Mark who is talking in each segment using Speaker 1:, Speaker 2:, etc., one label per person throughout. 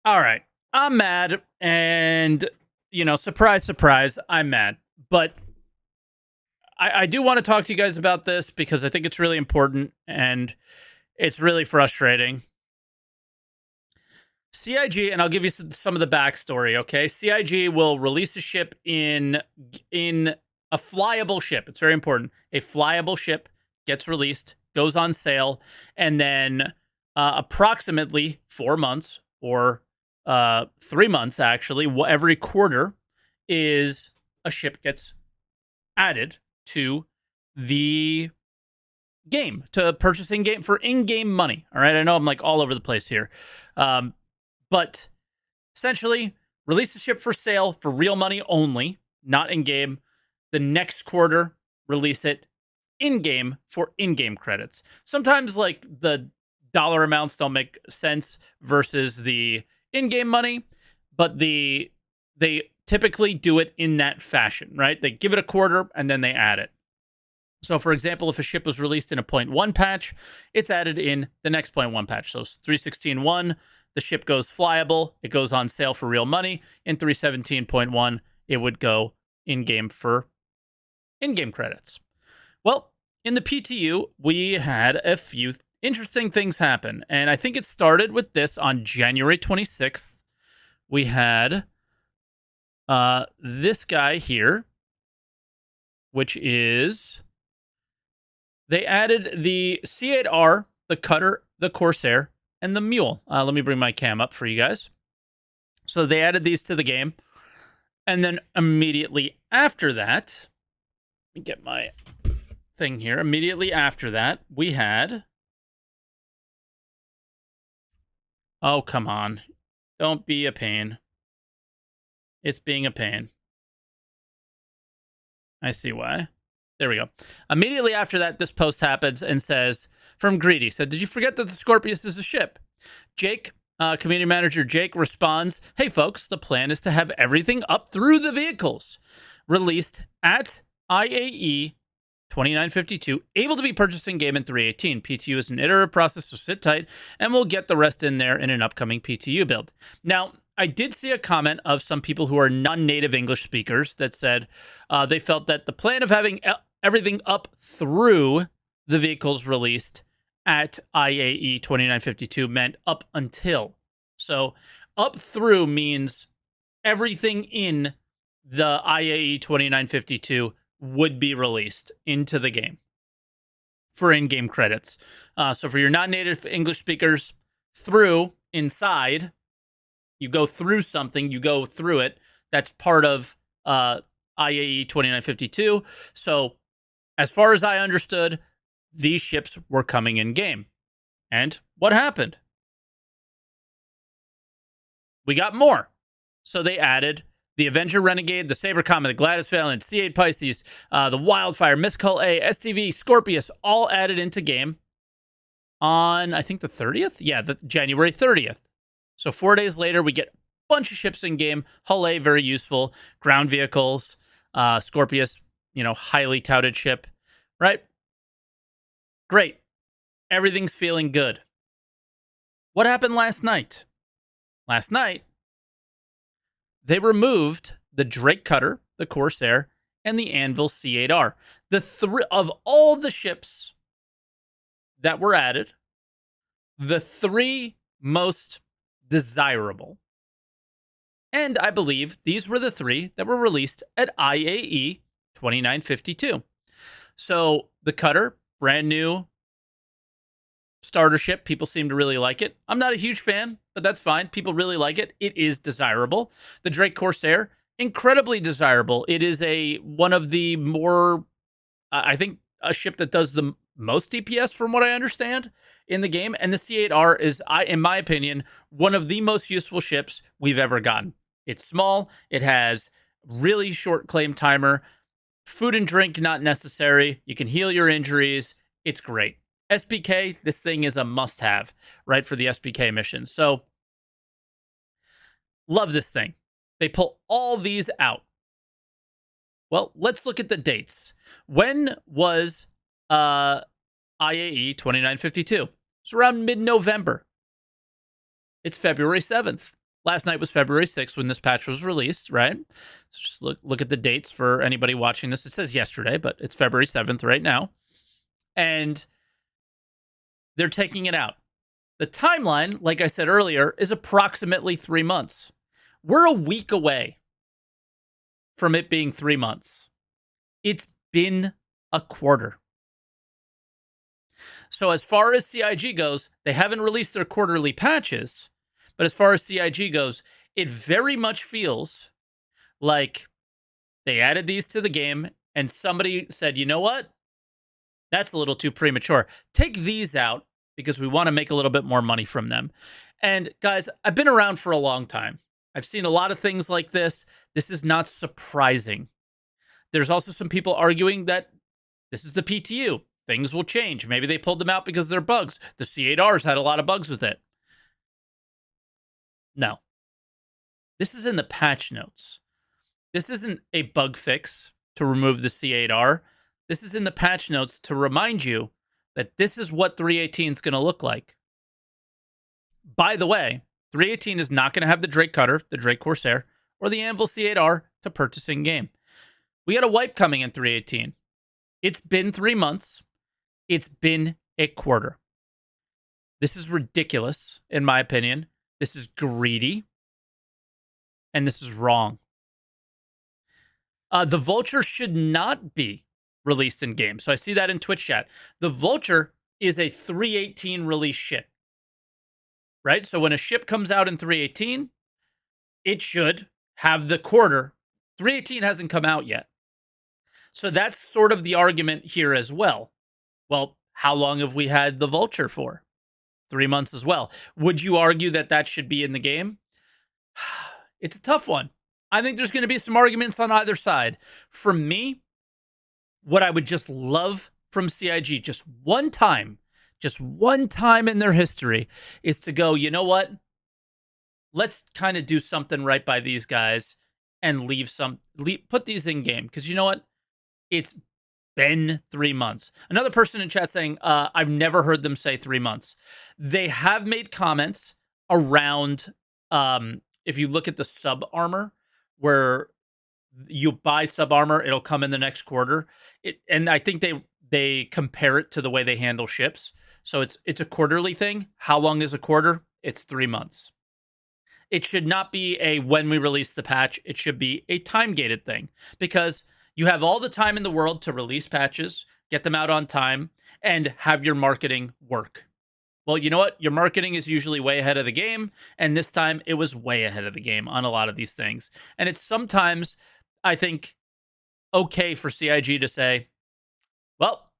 Speaker 1: All right. I'm mad. And, surprise, surprise, I'm mad. But I do want to talk to you guys about this because I think it's really important and it's really frustrating. CIG, and I'll give you some of the backstory, okay? CIG will release a ship in a flyable ship. It's very important. A flyable ship gets released, goes on sale, and then approximately 4 months or 3 months, actually, every quarter is a ship gets added to the game, to purchasing game for in-game money. All right, I know I'm like all over the place here. But essentially, release the ship for sale for real money only, not in game. The next quarter, release it in game for in game credits. Sometimes, like, the dollar amounts don't make sense versus the in game money, but they typically do it in that fashion, right? They give it a quarter and then they add it. So, for example, if a ship was released in a 0.1 patch, it's added in the next 0.1 patch. So 3.16.1, the ship goes flyable. It goes on sale for real money. In 3.17.1, it would go in-game for in-game credits. Well, in the PTU, we had a few interesting things happen. And I think it started with this on January 26th. We had this guy here, which is... They added the C8R, the Cutter, the Corsair, and the Mule. Let me bring my cam up for you guys. So they added these to the game. And then immediately after that, let me get my thing here. Immediately after that, we had... Oh, come on. Don't be a pain. It's being a pain. I see why. There we go. Immediately after that, this post happens and says, from Greedy, said, did you forget that the Scorpius is a ship? Jake, community manager Jake, responds, hey folks, the plan is to have everything up through the vehicles released at IAE 2952, able to be purchased in game in 3.18. PTU is an iterative process, so sit tight, and we'll get the rest in there in an upcoming PTU build. Now, I did see a comment of some people who are non-native English speakers that said they felt that the plan of having everything up through the vehicles released at IAE 2952 meant up until. So up through means everything in the IAE 2952 would be released into the game for in-game credits. So for your non-native English speakers, through, inside... You go through something, you go through it. That's part of IAE 2952. So, as far as I understood, these ships were coming in game. And what happened? We got more. So they added the Avenger Renegade, the Saber Comet, the Gladys Valiant, C8 Pisces, the Wildfire, Miscall A, STV, Scorpius, all added into game on, I think, the 30th? Yeah, the January 30th. So 4 days later, we get a bunch of ships in game. Hull A, very useful. Ground vehicles. Scorpius, highly touted ship. Right? Great. Everything's feeling good. What happened last night? Last night, they removed the Drake Cutter, the Corsair, and the Anvil C8R. Of all the ships that were added, the three most desirable. And I believe these were the three that were released at IAE 2952. So the Cutter, brand new starter ship. People seem to really like it. I'm not a huge fan, but that's fine. People really like it. It is desirable. The Drake Corsair, incredibly desirable. It is one of the more, I think, a ship that does the most DPS from what I understand in the game. And the C8R is, in my opinion, one of the most useful ships we've ever gotten. It's small. It has really short claim timer. Food and drink not necessary. You can heal your injuries. It's great. SPK, this thing is a must-have, right, for the SPK missions. So, love this thing. They pull all these out. Well, let's look at the dates. When was IAE 2952? It's around mid-November. It's February 7th. Last night was February 6th when this patch was released, right? So just look at the dates for anybody watching this. It says yesterday, but it's February 7th right now. And they're taking it out. The timeline, like I said earlier, is approximately 3 months. We're a week away from it being 3 months. It's been a quarter. So as far as CIG goes, they haven't released their quarterly patches. But as far as CIG goes, it very much feels like they added these to the game and somebody said, you know what? That's a little too premature. Take these out because we want to make a little bit more money from them. And guys, I've been around for a long time. I've seen a lot of things like this. This is not surprising. There's also some people arguing that this is the PTU. Things will change. Maybe they pulled them out because they're bugs. The C8Rs had a lot of bugs with it. No. This is in the patch notes. This isn't a bug fix to remove the C8R. This is in the patch notes to remind you that this is what 318 is going to look like. By the way, 318 is not going to have the Drake Cutter, the Drake Corsair, or the Anvil C8R to purchase in game. We got a wipe coming in 318. It's been 3 months. It's been a quarter. This is ridiculous, in my opinion. This is greedy. And this is wrong. The Vulture should not be released in game. So I see that in Twitch chat. The Vulture is a 318 release ship. Right? So when a ship comes out in 318, it should have the quarter. 318 hasn't come out yet. So that's sort of the argument here as well. Well, how long have we had the Vulture for? 3 months as well. Would you argue that that should be in the game? It's a tough one. I think there's going to be some arguments on either side. For me, what I would just love from CIG, just one time in their history, is to go, you know what? Let's kind of do something right by these guys and put these in game. Because you know what? It's been 3 months. Another person in chat saying, I've never heard them say 3 months. They have made comments around, if you look at the sub armor, where you buy sub armor, it'll come in the next quarter. And I think they compare it to the way they handle ships. So it's a quarterly thing. How long is a quarter? It's 3 months. It should not be a when we release the patch. It should be a time-gated thing, because you have all the time in the world to release patches, get them out on time, and have your marketing work. Well, you know what? Your marketing is usually way ahead of the game, and this time it was way ahead of the game on a lot of these things. And it's sometimes, I think, okay for CIG to say, well,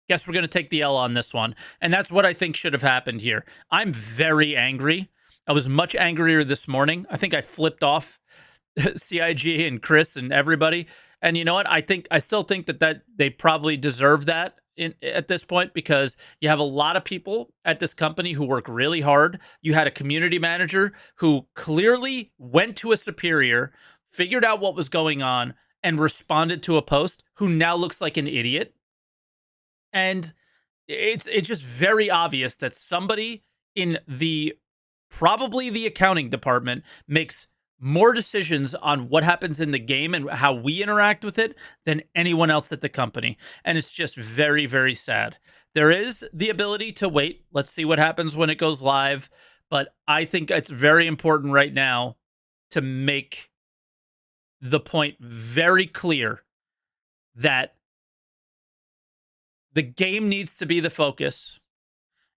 Speaker 1: guess we're going to take the L on this one. And that's what I think should have happened here. I'm very angry. I was much angrier this morning. I think I flipped off CIG and Chris and everybody. And you know what? I still think that they probably deserve that at this point, because you have a lot of people at this company who work really hard. You had a community manager who clearly went to a superior, figured out what was going on, and responded to a post, who now looks like an idiot. And it's just very obvious that somebody in probably the accounting department makes more decisions on what happens in the game and how we interact with it than anyone else at the company. And it's just very, very sad. There is the ability to wait. Let's see what happens when it goes live. But I think it's very important right now to make the point very clear that the game needs to be the focus,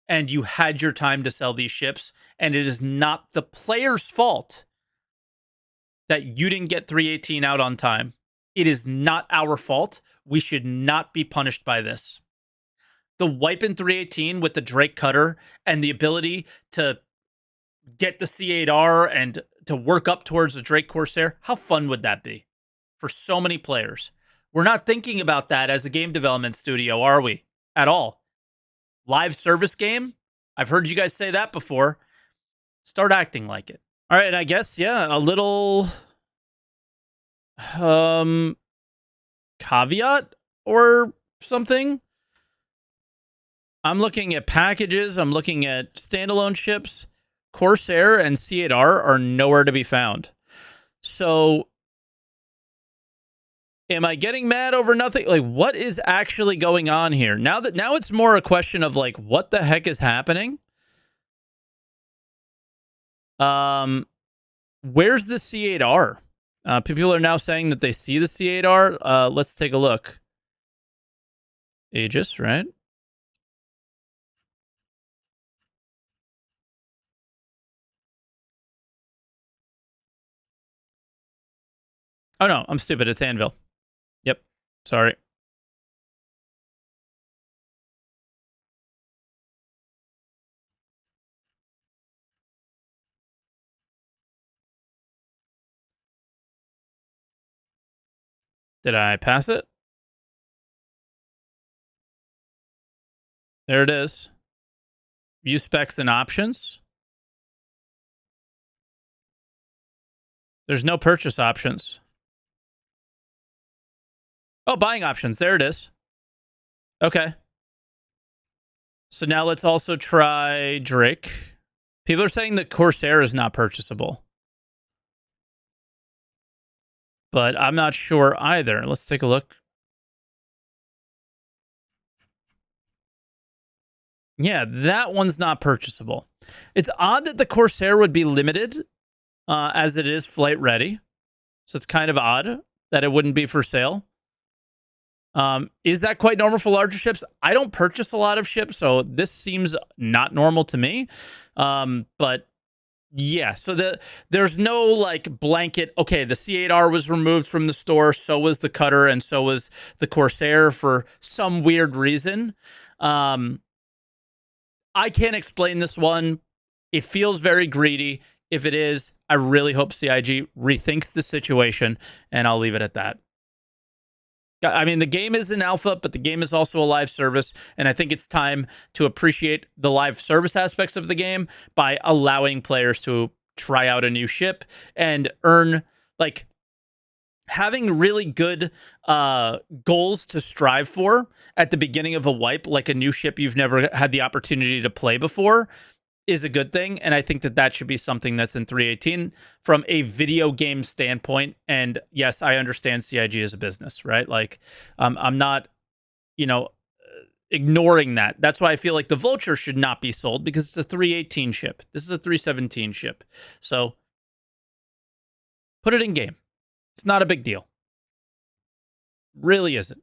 Speaker 1: and you had your time to sell these ships, and it is not the player's fault that you didn't get 318 out on time. It is not our fault. We should not be punished by this. The wipe in 318 with the Drake Cutter and the ability to get the C8R and to work up towards the Drake Corsair, how fun would that be for so many players? We're not thinking about that as a game development studio, are we? At all. Live service game? I've heard you guys say that before. Start acting like it. All right, and I guess, yeah, a little caveat or something. I'm looking at packages. I'm looking at standalone ships. Corsair and C8R are nowhere to be found. So am I getting mad over nothing? Like, what is actually going on here? Now it's more a question of like, what the heck is happening? Where's the C8R? People are now saying that they see the C8R. Let's take a look. Aegis, right? Oh no, I'm stupid. It's Anvil. Yep. Sorry. Did I pass it? There it is. View specs and options. There's no purchase options. Oh, buying options. There it is. Okay. So now let's also try Drake. People are saying that Corsair is not purchasable. But I'm not sure either. Let's take a look. Yeah, that one's not purchasable. It's odd that the Corsair would be limited as it is flight ready. So it's kind of odd that it wouldn't be for sale. Is that quite normal for larger ships? I don't purchase a lot of ships, so this seems not normal to me. But yeah, so there's no like blanket, okay, the C8R was removed from the store, so was the Cutter, and so was the Corsair for some weird reason. I can't explain this one. It feels very greedy. If it is, I really hope CIG rethinks the situation, and I'll leave it at that. I mean, the game is in alpha, but the game is also a live service, and I think it's time to appreciate the live service aspects of the game by allowing players to try out a new ship and earn, like, having really good goals to strive for at the beginning of a wipe, like a new ship you've never had the opportunity to play before, is a good thing, and I think that should be something that's in 3.18 from a video game standpoint. And yes, I understand CIG is a business, right? Like, I'm not, ignoring that. That's why I feel like the Vulture should not be sold, because it's a 3.18 ship. This is a 3.17 ship. So put it in game. It's not a big deal. Really isn't.